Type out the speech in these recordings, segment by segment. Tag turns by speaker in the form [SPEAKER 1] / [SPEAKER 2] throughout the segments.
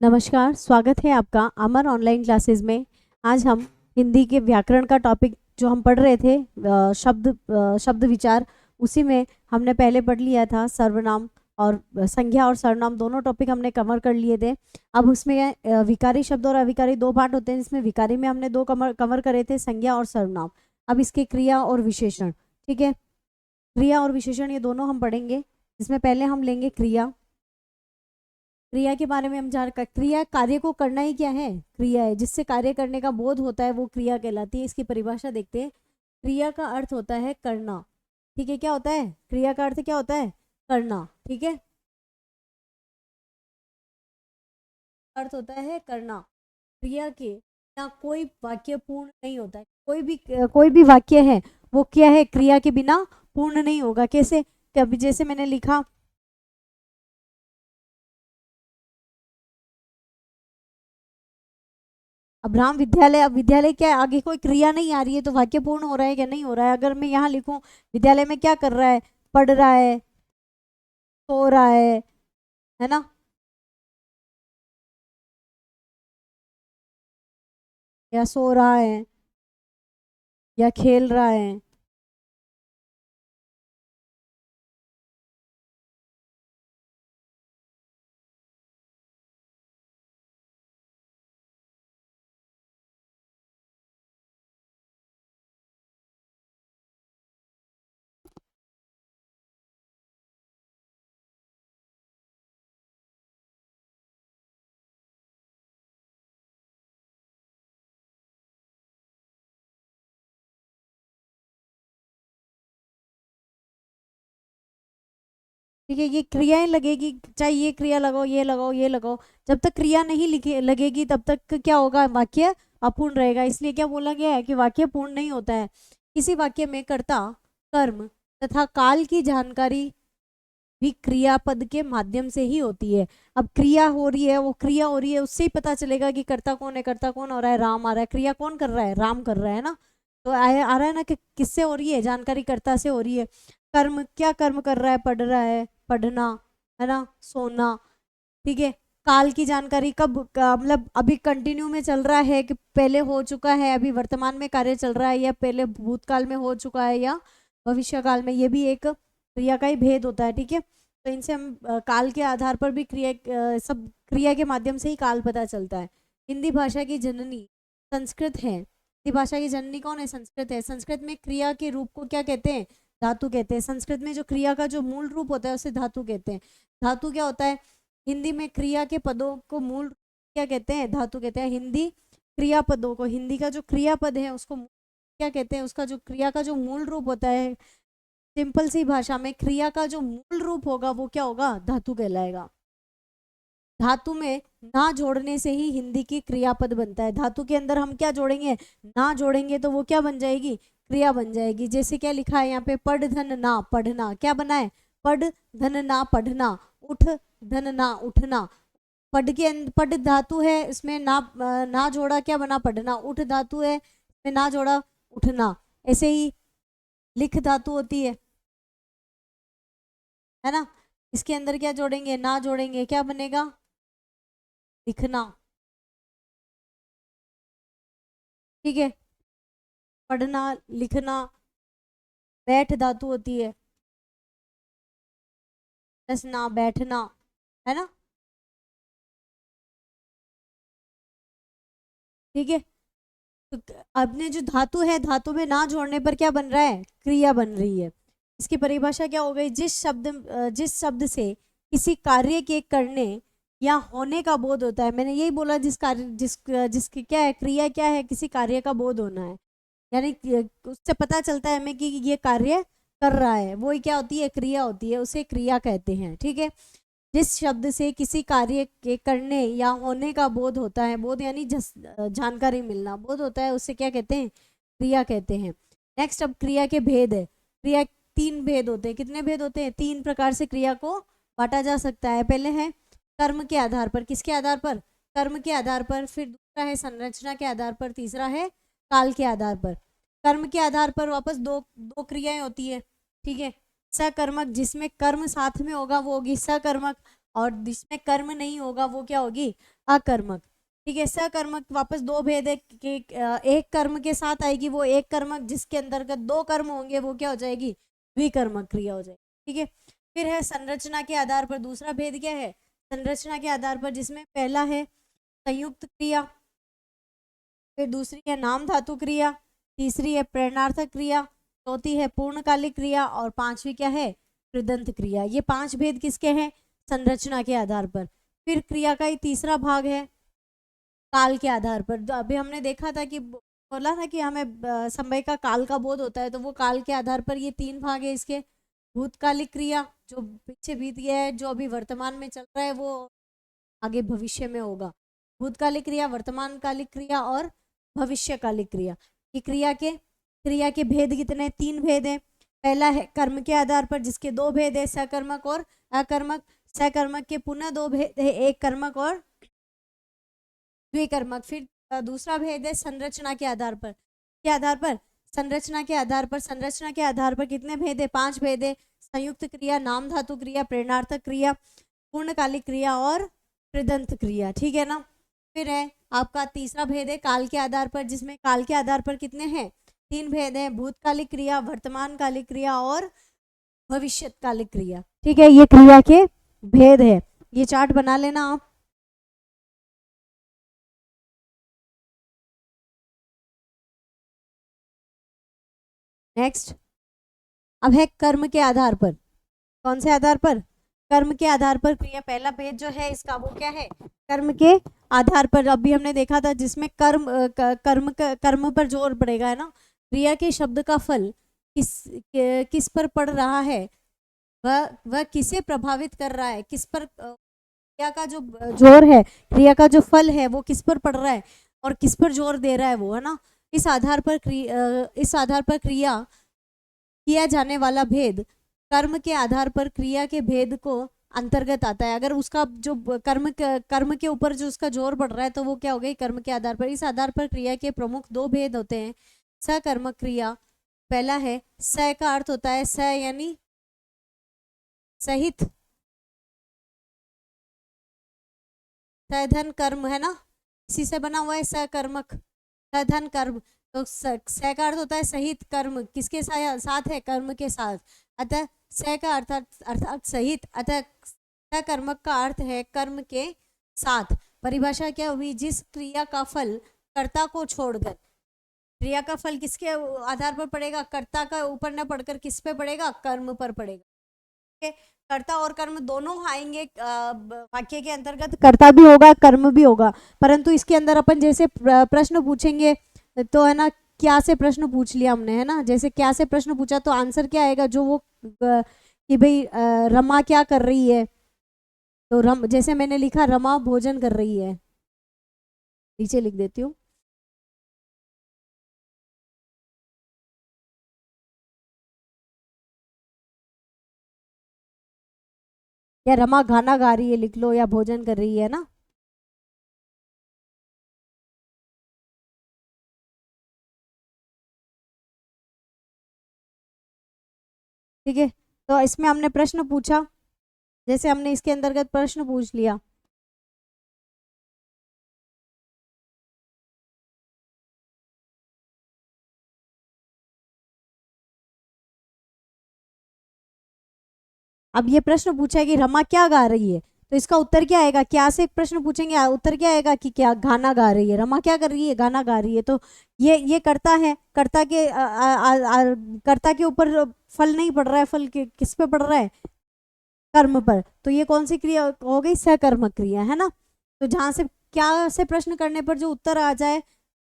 [SPEAKER 1] नमस्कार, स्वागत है आपका अमर ऑनलाइन क्लासेस में। आज हम हिंदी के व्याकरण का टॉपिक जो हम पढ़ रहे थे, शब्द विचार, उसी में हमने पहले पढ़ लिया था सर्वनाम और संज्ञा और सर्वनाम, दोनों टॉपिक हमने कवर कर लिए थे। अब उसमें विकारी शब्द और अविकारी दो पार्ट होते हैं, जिसमें विकारी में हमने दो कवर करे थे, संज्ञा और सर्वनाम। अब इसके क्रिया और विशेषण, ठीक है, क्रिया और विशेषण ये दोनों हम पढ़ेंगे। इसमें पहले हम लेंगे क्रिया। क्रिया के बारे में हम क्रिया कार्य को करना ही क्या है, क्रिया है, जिससे कार्य करने का बोध होता है वो क्रिया कहलाती है। इसकी परिभाषा देखते हैं। क्रिया का अर्थ होता है करना, ठीक है। क्या होता है क्रिया का अर्थ, क्या होता है करना, ठीक है। अर्थ होता है करना। क्रिया के बिना कोई वाक्य पूर्ण नहीं होता है। कोई भी वाक्य है वो क्या है, क्रिया के बिना पूर्ण नहीं होगा। कैसे, कभी जैसे मैंने लिखा अब्राहम विद्यालय। अब विद्यालय क्या है, आगे कोई क्रिया नहीं आ रही है तो वाक्य पूर्ण हो रहा है क्या, नहीं हो रहा है। अगर मैं यहाँ लिखूं विद्यालय में क्या कर रहा है, पढ़ रहा है, सो रहा है ना, या सो रहा है या खेल रहा है। ठीक है, ये क्रियाएं लगेगी, चाहे ये क्रिया लगाओ, ये लगाओ, ये लगाओ, जब तक क्रिया नहीं लिखे लगेगी तब तक क्या होगा, वाक्य अपूर्ण रहेगा। इसलिए क्या बोला गया है कि वाक्य पूर्ण नहीं होता है। किसी वाक्य में कर्ता, कर्म तथा काल की जानकारी भी क्रियापद के माध्यम से ही होती है। अब क्रिया हो रही है, वो क्रिया हो रही है, उससे ही पता चलेगा कि कर्ता कौन है। कर्ता कौन हो रहा है, राम आ रहा है। क्रिया कौन कर रहा है, राम कर रहा है ना। तो आ रहा है ना कि किससे हो रही है, जानकारी कर्ता से हो रही है। कर्म, क्या कर्म कर रहा है, पढ़ रहा है, पढ़ना, है ना, सोना, ठीक है। काल की जानकारी कब मतलब अभी कंटिन्यू में चल रहा है कि पहले हो चुका है, अभी वर्तमान में कार्य चल रहा है, या पहले भूतकाल में हो चुका है, या भविष्य काल में। ये भी एक क्रिया का ही भेद होता है, ठीक है। तो इनसे हम काल के आधार पर भी क्रिया, सब क्रिया के माध्यम से ही काल पता चलता है। हिंदी भाषा की जननी संस्कृत है। हिंदी भाषा की जननी कौन है, संस्कृत है। संस्कृत में क्रिया के रूप को क्या कहते हैं, धातु कहते हैं। संस्कृत में जो क्रिया का जो मूल रूप होता है उसे धातु कहते हैं। धातु क्या होता है, हिंदी में क्रिया के पदों को मूल क्या कहते हैं, धातु कहते हैं। हिंदी क्रियापदों को, हिंदी का जो क्रियापद है उसको क्या कहते हैं, उसका जो क्रिया का जो मूल रूप होता है, सिंपल सी भाषा में क्रिया का जो मूल रूप होगा वो क्या होगा, धातु कहलाएगा। धातु में ना जोड़ने से ही हिंदी की क्रियापद बनता है। धातु के अंदर हम क्या जोड़ेंगे, ना जोड़ेंगे तो वो क्या बन जाएगी, क्रिया बन जाएगी। जैसे क्या लिखा है यहाँ पे, पढ़ धन ना पढ़ना, क्या बना है, पढ़ धन ना पढ़ना, उठ धन ना उठना। पढ़ के पढ़ धातु है, इसमें ना जोड़ा, क्या बना, पढ़ना। उठ धातु है, इसमें ना जोड़ा, उठना। ऐसे ही लिख धातु होती है ना, इसके अंदर क्या जोड़ेंगे, ना जोड़ेंगे, क्या बनेगा, लिखना, ठीक है। पढ़ना, लिखना। बैठ धातु होती है, बसना, बैठना, है ना, ठीक है। तो अपने जो धातु है, धातु में ना जोड़ने पर क्या बन रहा है, क्रिया बन रही है। इसकी परिभाषा क्या हो गई, जिस शब्द से किसी कार्य के करने या होने का बोध होता है। मैंने यही बोला, जिस कार्य जिसकी क्या है, क्रिया क्या है, किसी कार्य का बोध होना है, यानी उससे पता चलता है हमें कि ये कार्य कर रहा है, वो ही क्या होती है, क्रिया होती है, उसे क्रिया कहते हैं, ठीक है। जिस शब्द से किसी कार्य के करने या होने का बोध होता है, बोध यानी जानकारी मिलना, बोध होता है, उससे क्या कहते हैं, क्रिया कहते हैं। नेक्स्ट, अब क्रिया के भेद है। क्रिया तीन भेद होते हैं। कितने भेद होते हैं, तीन प्रकार से क्रिया को बांटा जा सकता है। पहले है कर्म के आधार पर, किसके आधार पर, कर्म के आधार पर। फिर दूसरा है संरचना के आधार पर। तीसरा है काल के आधार पर। कर्म के आधार पर वापस दो दो क्रियाएं होती है, ठीक है। सकर्मक, जिसमें कर्म साथ में होगा वो होगी सकर्मक। और जिसमें कर्म नहीं होगा वो क्या होगी, अकर्मक। ठीक है, सकर्मक वापस दो भेद है कि एक कर्म के साथ आएगी वो एक कर्मक, जिसके अंतर्गत दो कर्म होंगे वो क्या हो जाएगी, द्विकर्मक क्रिया हो जाएगी। ठीक है, फिर है संरचना के आधार पर, दूसरा भेद क्या है, संरचना के आधार पर, जिसमें पहला है संयुक्त क्रिया, फिर दूसरी है नाम धातु क्रिया, तीसरी है प्रेरणार्थक क्रिया, चौथी है पूर्णकालिक क्रिया और पांचवी क्या है, कृदंत क्रिया। ये पांच भेद किसके हैं, संरचना के आधार पर। फिर क्रिया का ही तीसरा भाग है काल के आधार पर। तो अभी हमने देखा था कि बोला था कि हमें समय का काल का बोध होता है, तो वो काल के आधार पर ये तीन भाग है इसके। भूतकालिक क्रिया जो पीछे बीत गया है, जो अभी वर्तमान में चल रहा है वो आगे भविष्य में होगा। भूतकालिक क्रिया, वर्तमान कालिक क्रिया और भविष्यकालिक क्रिया। ये क्रिया के भेद कितने, तीन भेद हैं। पहला है कर्म के आधार पर, जिसके दो भेद है, सकर्मक और अकर्मक। सकर्मक के पुनः दो भेद है, एक कर्मक और द्विकर्मक। फिर दूसरा भेद है संरचना के आधार पर, के आधार पर, संरचना के आधार पर। संरचना के आधार पर कितने भेद है, पांच भेद है। संयुक्त क्रिया, नाम धातु क्रिया, प्रेरणार्थक क्रिया, पूर्णकालिक क्रिया और कृदंत क्रिया। ठीक है ना। फिर है आपका तीसरा भेद है काल के आधार पर, जिसमें काल के आधार पर कितने हैं, तीन भेद है, भूतकालिक क्रिया, वर्तमान कालिक क्रिया और भविष्यकालिक क्रिया। ठीक है, ये क्रिया के भेद है। ये चार्ट बना लेना आप। नेक्स्ट, अब है कर्म के आधार पर। कौन से आधार पर, कर्म के आधार पर क्रिया। पहला भेद जो है इसका वो क्या है, कर्म के आधार पर। अभी हमने देखा था जिसमें कर्म पर जोर पड़ेगा, है ना। क्रिया के शब्द का फल किस पर पड़ रहा है, वह किसे प्रभावित कर रहा है, किस पर क्रिया का जो जोर है, क्रिया का जो फल है वो किस पर पड़ रहा है और किस पर जोर दे रहा है वो, है ना। इस आधार पर क्रिया किया जाने वाला भेद कर्म के आधार पर क्रिया के भेद को अंतर्गत आता है। अगर उसका जो कर्म के ऊपर जो उसका जोर बढ़ रहा है तो वो क्या हो गई, कर्म के आधार पर। इस आधार पर क्रिया के प्रमुख दो भेद होते हैं। सकर्मक क्रिया, पहला है स का अर्थ होता है स यानी सहित, सधन कर्म, है ना, इसी से बना हुआ है सकर्मक, सधन कर्म। तो स का अर्थ होता है सहित कर्म, किसके साथ है, कर्म के साथ। अतः स का अर्थात सहित, अतः सकर्मक का अर्थ है कर्म के साथ। परिभाषा क्या हुई, जिस क्रिया का फल कर्ता को छोड़कर, क्रिया का फल किसके आधार पर पड़ेगा, कर्ता का ऊपर न पड़कर किस पे पड़ेगा, कर्म पर पड़ेगा। कर्ता और कर्म दोनों आएंगे वाक्य के अंतर्गत, कर्ता भी होगा कर्म भी होगा। परंतु इसके अंदर अपन जैसे प्रश्न पूछेंगे तो, है ना, क्या से प्रश्न पूछ लिया हमने, है ना। जैसे क्या से प्रश्न पूछा तो आंसर क्या आएगा, जो वो कि भाई रमा क्या कर रही है, तो जैसे मैंने लिखा रमा भोजन कर रही है, नीचे लिख देती हूँ। या रमा गाना गा रही है लिख लो, या भोजन कर रही है ना। ठीक है, तो इसमें हमने प्रश्न पूछा, जैसे हमने इसके अंतर्गत प्रश्न पूछ लिया। अब ये प्रश्न पूछा है कि रमा क्या गा रही है, तो इसका उत्तर क्या आएगा, क्या से एक प्रश्न पूछेंगे, उत्तर क्या आएगा कि क्या गाना गा रही है, रमा क्या कर रही है, गाना गा रही है। तो ये करता है, कर्ता के ऊपर फल नहीं पड़ रहा है, फल किस पे पड़ रहा है, कर्म पर। तो ये कौन सी क्रिया हो गई, सकर्मक क्रिया, है ना। तो जहां से क्या से प्रश्न करने पर जो उत्तर आ जाए,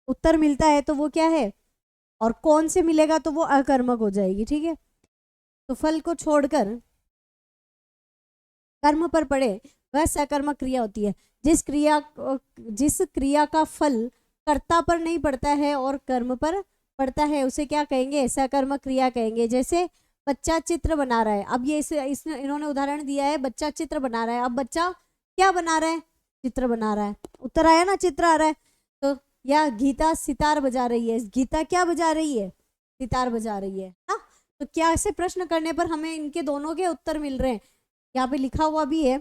[SPEAKER 1] उत्तर मिलता है तो वो क्या है, और कौन से मिलेगा तो वो अकर्मक हो जाएगी। ठीक है, तो फल को छोड़कर कर्म पर पड़े वह सकर्मक क्रिया होती है। जिस क्रिया का फल कर्ता पर नहीं पड़ता है और कर्म पर पड़ता है उसे क्या कहेंगे, सकर्मक क्रिया कहेंगे। जैसे बच्चा चित्र बना रहा है, अब ये इन्होंने उदाहरण दिया है, बच्चा चित्र बना रहा है। अब बच्चा क्या बना रहा है, चित्र बना रहा है, उत्तर आया ना, चित्र आ रहा है। तो या गीता सितार बजा रही है, गीता क्या बजा रही है, सितार बजा रही है ना। तो क्या ऐसे प्रश्न करने पर हमें इनके दोनों के उत्तर मिल रहे हैं, यहाँ पे लिखा हुआ भी है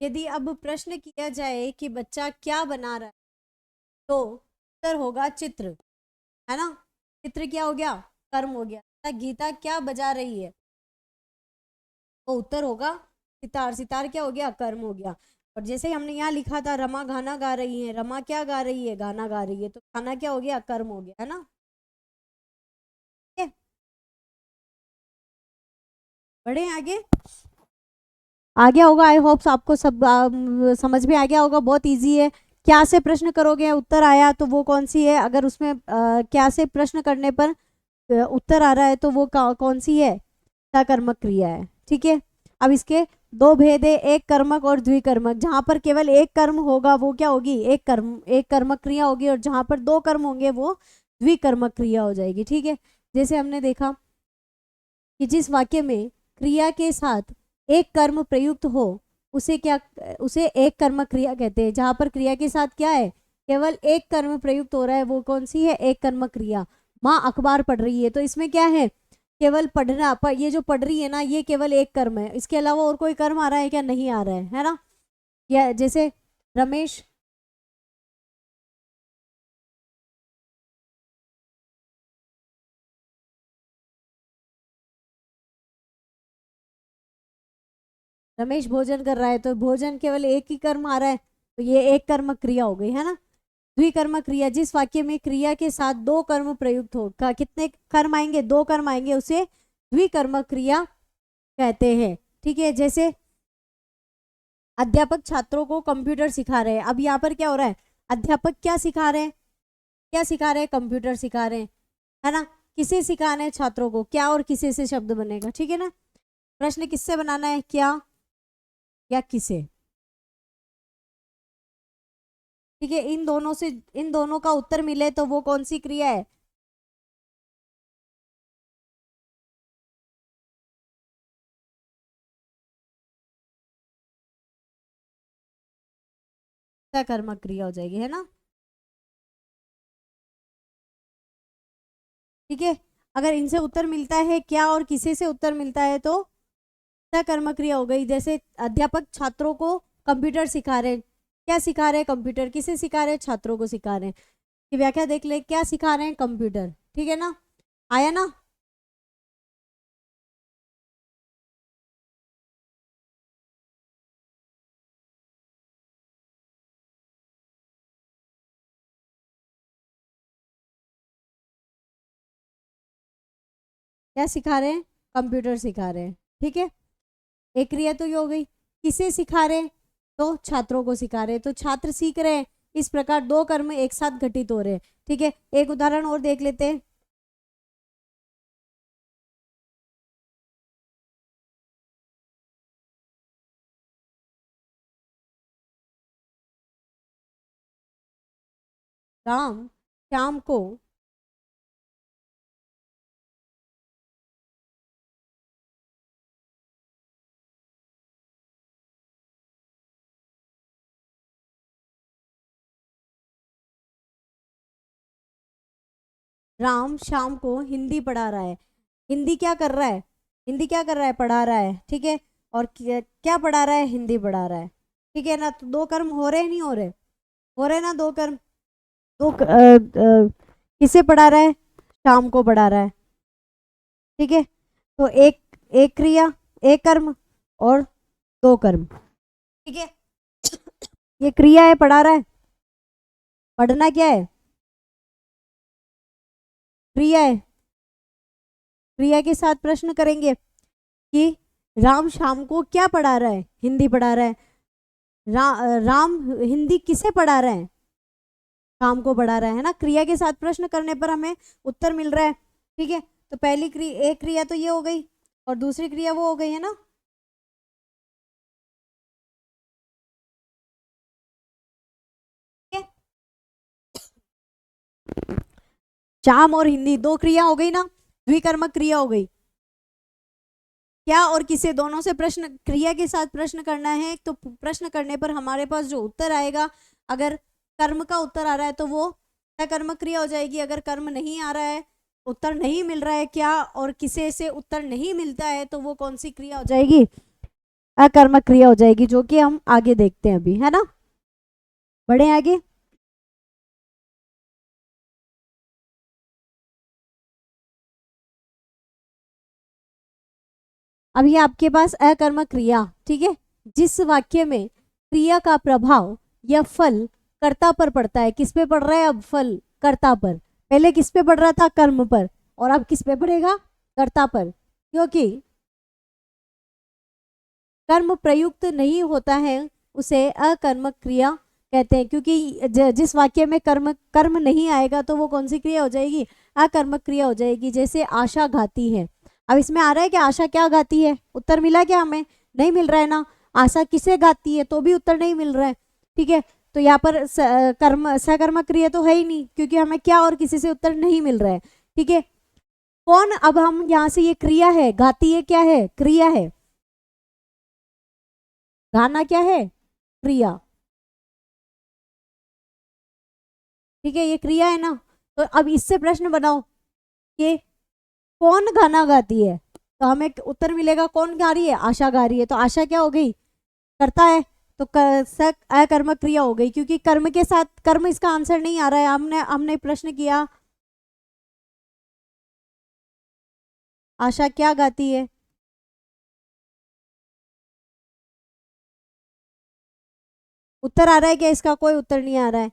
[SPEAKER 1] यदि अब प्रश्न किया जाए कि बच्चा क्या बना रहा है तो उत्तर होगा चित्र, है ना। चित्र क्या हो गया, कर्म हो गया। गीता क्या बजा रही है तो उत्तर होगा सितार, सितार क्या हो गया, कर्म हो गया। और जैसे हमने यहाँ लिखा था रमा गाना गा रही है, रमा क्या गा रही है, गाना गा रही है, तो गाना क्या हो गया, कर्म हो गया, है ना। बढ़े आगे, आ गया होगा, आई होप्स आपको सब समझ में आ गया होगा, बहुत इजी है। क्या से प्रश्न करोगे उत्तर आया तो वो कौन सी है, अगर उसमें क्या से प्रश्न करने पर उत्तर आ रहा है तो वो कौन सी है, सकर्मक क्रिया है। ठीक है, अब इसके दो भेद है, एक कर्मक और द्विकर्मक। जहां पर केवल एक कर्म होगा वो क्या होगी, एक कर्मक क्रिया होगी, और जहां पर दो कर्म होंगे वो द्विकर्मक क्रिया हो जाएगी। ठीक है, जैसे हमने देखा कि जिस वाक्य में क्रिया के साथ एक कर्म प्रयुक्त हो उसे क्या, उसे एक कर्मक क्रिया कहते हैं। जहां पर क्रिया के साथ क्या है, केवल एक कर्म प्रयुक्त हो रहा है, वो कौन सी है, एक कर्मक क्रिया। माँ अखबार पढ़ रही है, तो इसमें क्या है, केवल पढ़ना, पर ये जो पढ़ रही है ना ये केवल एक कर्म है, इसके अलावा और कोई कर्म आ रहा है क्या, नहीं आ रहा है ना। या जैसे रमेश, रमेश भोजन कर रहा है, तो भोजन केवल एक ही कर्म आ रहा है, तो ये एक कर्म क्रिया हो गई, है ना। द्विकर्म क्रिया, जिस वाक्य में क्रिया के साथ दो कर्म प्रयुक्त हो, कितने कर्म आएंगे, दो कर्म आएंगे, उसे द्विकर्म क्रिया कहते हैं। ठीक है, जैसे अध्यापक छात्रों को कंप्यूटर सिखा रहे हैं। अब यहाँ पर क्या हो रहा है, अध्यापक क्या सिखा रहे हैं, क्या सिखा रहे हैं, कंप्यूटर सिखा रहे हैं, है ना। किसे सिखा रहे हैं, छात्रों को। क्या और किसे से शब्द बनेगा, ठीक है ना। प्रश्न किससे बनाना है, क्या या किसे। ठीक है, इन दोनों से, इन दोनों का उत्तर मिले तो वो कौन सी क्रिया है, सकर्मक क्रिया हो जाएगी, है ना। ठीक है, अगर इनसे उत्तर मिलता है, क्या और किसे से उत्तर मिलता है, तो सकर्मक क्रिया हो गई। जैसे अध्यापक छात्रों को कंप्यूटर सिखा रहे हैं, क्या सिखा रहे हैं, कंप्यूटर। किसे सिखा रहे हैं, छात्रों को सिखा रहे हैं। की व्याख्या देख ले, क्या सिखा रहे हैं, कंप्यूटर। ठीक है ना, आया ना। क्या सिखा रहे हैं, कंप्यूटर सिखा रहे हैं। ठीक है, एक क्रिया तो ये हो गई। किसे सिखा रहे हैं, तो छात्रों को सिखा रहे हैं, तो छात्र सीख रहे हैं। इस प्रकार दो कर्म एक साथ घटित हो रहे हैं। ठीक है, एक उदाहरण और देख लेते हैं। राम श्याम को राम शाम को हिंदी पढ़ा रहा है। हिंदी क्या कर रहा है, हिंदी क्या कर रहा है, पढ़ा रहा है। ठीक है, और क्या पढ़ा रहा है, हिंदी पढ़ा रहा है। ठीक है ना, तो दो कर्म हो रहे हैं, नहीं हो रहे, हो रहे ना दो कर्म। दो किसे पढ़ा रहा है, शाम को पढ़ा रहा है। ठीक है, तो एक, एक क्रिया, एक कर्म और दो कर्म। ठीक है, ये क्रिया है, पढ़ा रहा है। पढ़ना क्या है, क्रिया है। क्रिया के साथ प्रश्न करेंगे कि राम शाम को क्या पढ़ा रहा है, हिंदी पढ़ा रहा है। राम हिंदी किसे पढ़ा रहा है, शाम को पढ़ा रहा है ना। क्रिया के साथ प्रश्न करने पर हमें उत्तर मिल रहा है। ठीक है, तो पहली क्रिया, एक क्रिया तो ये हो गई, और दूसरी क्रिया वो हो गई, है ना। ठीक है, शाम और हिंदी दो क्रिया हो गई ना, द्विकर्मक क्रिया हो गई। क्या और किसे, दोनों से प्रश्न, क्रिया के साथ प्रश्न करना है, तो प्रश्न करने पर हमारे पास जो उत्तर आएगा, अगर कर्म का उत्तर आ रहा है तो वो सकर्मक क्रिया हो जाएगी। अगर कर्म नहीं आ रहा है, उत्तर नहीं मिल रहा है, क्या और किसे से उत्तर नहीं मिलता है, तो वो कौन सी क्रिया हो जाएगी, अकर्मक क्रिया हो जाएगी, जो कि हम आगे देखते हैं अभी, है ना। बढ़े आगे। अब ये आपके पास अकर्मक क्रिया, ठीक है। जिस वाक्य में क्रिया का प्रभाव या फल कर्ता पर पड़ता है, किस पे पड़ रहा है अब फल? कर्ता पर। पहले किस पे पड़ रहा था? कर्म पर। और अब किस पे पड़ेगा? कर्ता पर। क्योंकि कर्म प्रयुक्त नहीं होता है उसे अकर्मक क्रिया कहते हैं। क्योंकि जिस वाक्य में कर्म कर्म नहीं आएगा तो वो कौन सी क्रिया हो जाएगी? अकर्मक क्रिया हो जाएगी। जैसे आशा घाती है। अब इसमें आ रहा है कि आशा क्या घाती है? उत्तर मिला क्या हमें? नहीं मिल रहा है ना। आशा किसे घाती है? तो भी उत्तर नहीं मिल रहा है। ठीक है। तो यहाँ पर कर्म सकर्मक क्रिया तो है ही नहीं, क्योंकि हमें क्या और किसी से उत्तर नहीं मिल रहा है। ठीक है। कौन, अब हम यहाँ से, ये क्रिया है, घाती है, क्या है? क्रिया है। गाना क्या है? क्रिया। ठीक है, ये क्रिया है ना। तो अब इससे प्रश्न बनाओ कि कौन गाना गाती है, तो हमें उत्तर मिलेगा कौन गा रही है? आशा गा रही है। तो आशा क्या हो गई? करता है। तो अकर्मक क्रिया हो गई, क्योंकि कर्म के साथ कर्म इसका आंसर नहीं आ रहा है। हमने हमने प्रश्न किया आशा क्या गाती है। उत्तर आ रहा है क्या इसका? कोई उत्तर नहीं आ रहा है।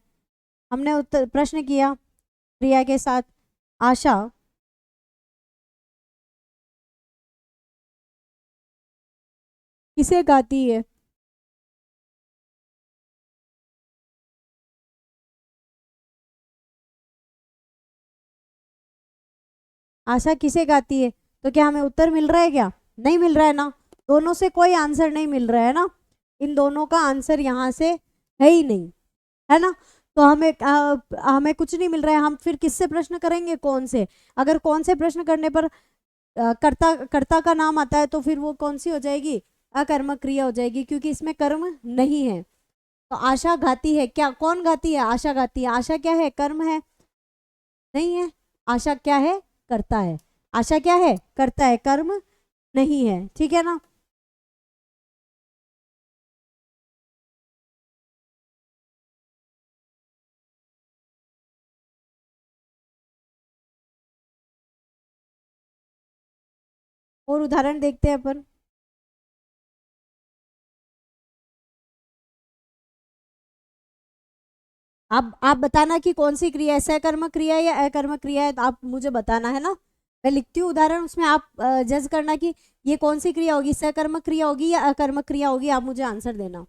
[SPEAKER 1] हमने उत्तर प्रश्न किया क्रिया के साथ आशा किसे गाती है। आशा किसे गाती है? तो क्या हमें उत्तर मिल रहा है क्या? नहीं मिल रहा है ना। दोनों से कोई आंसर नहीं मिल रहा है ना। इन दोनों का आंसर यहाँ से है ही नहीं, है ना। तो हमें हमें कुछ नहीं मिल रहा है। हम फिर किससे प्रश्न करेंगे? कौन से? अगर कौन से प्रश्न करने पर कर्ता कर्ता का नाम आता है, तो फिर वो कौन सी हो जाएगी? अकर्मक क्रिया हो जाएगी, क्योंकि इसमें कर्म नहीं है। तो आशा घाती है, क्या कौन गाती है? आशा गाती है। आशा क्या है? कर्म है? नहीं है। आशा क्या है? करता है। आशा क्या है? करता है, कर्म नहीं है। ठीक है ना। और उदाहरण देखते हैं अपन। अब आप बताना कि कौन सी क्रिया है, सकर्मक क्रिया है या अकर्मक क्रिया है, तो आप मुझे बताना, है ना। मैं लिखती हूँ उदाहरण, उसमें आप जज करना कि ये कौन सी क्रिया होगी, सकर्मक क्रिया होगी या अकर्मक क्रिया होगी। आप मुझे आंसर देना।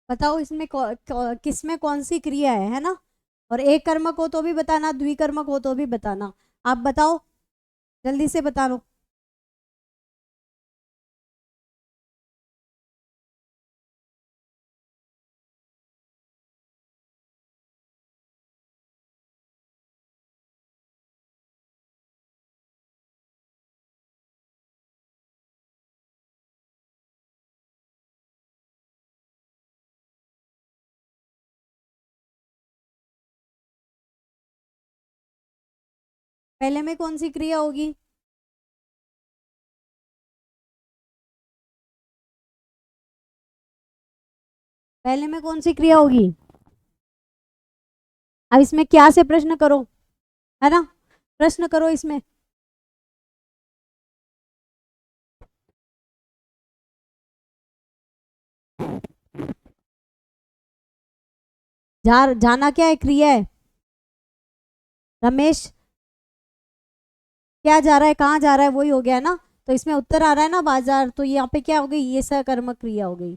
[SPEAKER 1] बताओ इसमें किसमें कौन सी क्रिया है ना। और एक कर्मक हो तो भी बताना, द्विकर्मक हो तो भी बताना। आप बताओ, जल्दी से बता लो। पहले में कौन सी क्रिया होगी? पहले में कौन सी क्रिया होगी? अब इसमें क्या से प्रश्न करो, है ना, प्रश्न करो इसमें। जाना क्या है, क्रिया है। रमेश क्या जा रहा है, कहाँ जा रहा है, वही हो गया ना। तो इसमें उत्तर आ रहा है ना बाजार, तो यहाँ पे क्या हो गई, ये सकर्मक क्रिया हो गई।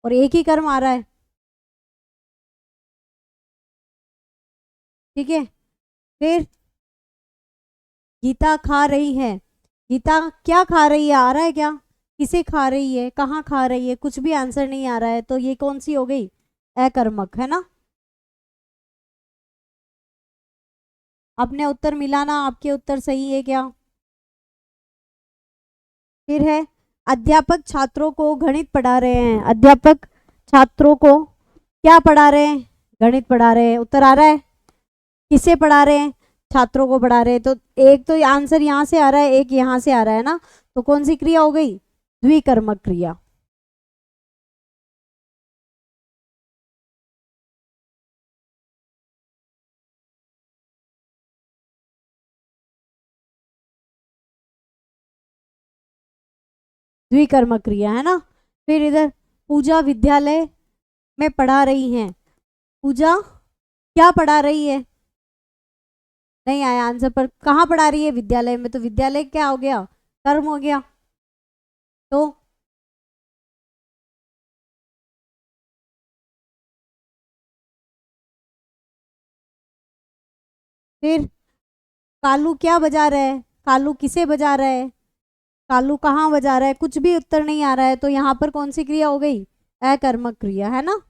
[SPEAKER 1] और एक ही कर्म आ रहा है, ठीक है। फिर गीता खा रही है, गीता क्या खा रही है, आ रहा है क्या? किसे खा रही है, कहाँ खा रही है, कुछ भी आंसर नहीं आ रहा है, तो ये कौन सी हो गई, अकर्मक, है ना। अपने उत्तर मिलाना, आपके उत्तर सही है क्या? फिर है, अध्यापक छात्रों को गणित पढ़ा रहे हैं, अध्यापक छात्रों को क्या पढ़ा रहे हैं, गणित पढ़ा रहे हैं, उत्तर आ रहा है। किसे पढ़ा रहे हैं, छात्रों को पढ़ा रहे हैं। तो एक तो आंसर यहाँ से आ रहा है, एक यहाँ से आ रहा है ना। तो कौन सी क्रिया हो गई, द्विकर्मक क्रिया। द्विकर्मक क्रिया है ना। फिर इधर पूजा विद्यालय में पढ़ा रही हैं, पूजा क्या पढ़ा रही है, नहीं आया आंसर पर, कहाँ पढ़ा रही है, विद्यालय में, तो विद्यालय क्या हो गया, कर्म हो गया। तो फिर कालू क्या बजा रहा है, कालू किसे बजा रहा है, कालू कहाँ बजा रहा है, कुछ भी उत्तर नहीं आ रहा है, तो यहाँ पर कौन सी क्रिया हो गई, अकर्मक क्रिया, है ना।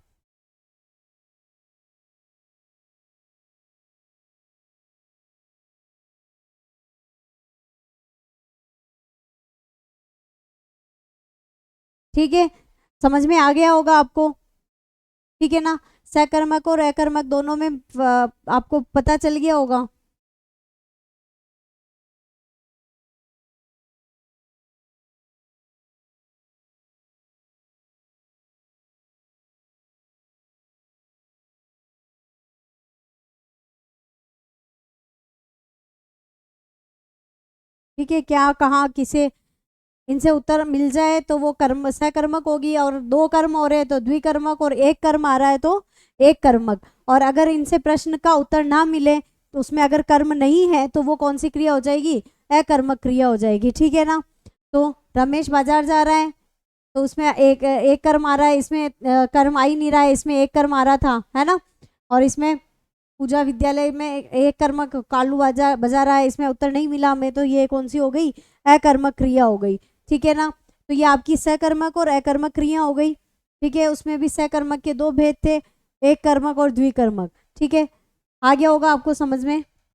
[SPEAKER 1] ठीक है, समझ में आ गया होगा आपको, ठीक है ना। सकर्मक और अकर्मक दोनों में आपको पता चल गया होगा। ठीक है, क्या कहाँ किसे इनसे उत्तर मिल जाए तो वो कर्म सकर्मक होगी, और दो कर्म हो रहे हैं तो द्विकर्मक, और एक कर्म आ रहा है तो एक कर्मक। और अगर इनसे प्रश्न का उत्तर ना मिले तो उसमें अगर कर्म नहीं है तो वो कौन सी क्रिया हो जाएगी, अकर्मक क्रिया हो जाएगी, ठीक है ना। तो रमेश बाजार जा रहा है, तो उसमें एक एक कर्म आ रहा है, इसमें कर्म आ ही नहीं रहा है, इसमें एक कर्म आ रहा था, है ना। और इसमें पूजा विद्यालय में एक कर्मक कालू बाजा बजा रहा है, इसमें उत्तर नहीं मिला हमें, तो ये कौन सी हो गई, अकर्मक क्रिया हो गई, ठीक है ना। तो ये आपकी सकर्मक और अकर्मक क्रिया हो गई, ठीक है। उसमें भी सकर्मक के दो भेद थे, एक कर्मक और द्विकर्मक, ठीक है। आ गया होगा आपको समझ में।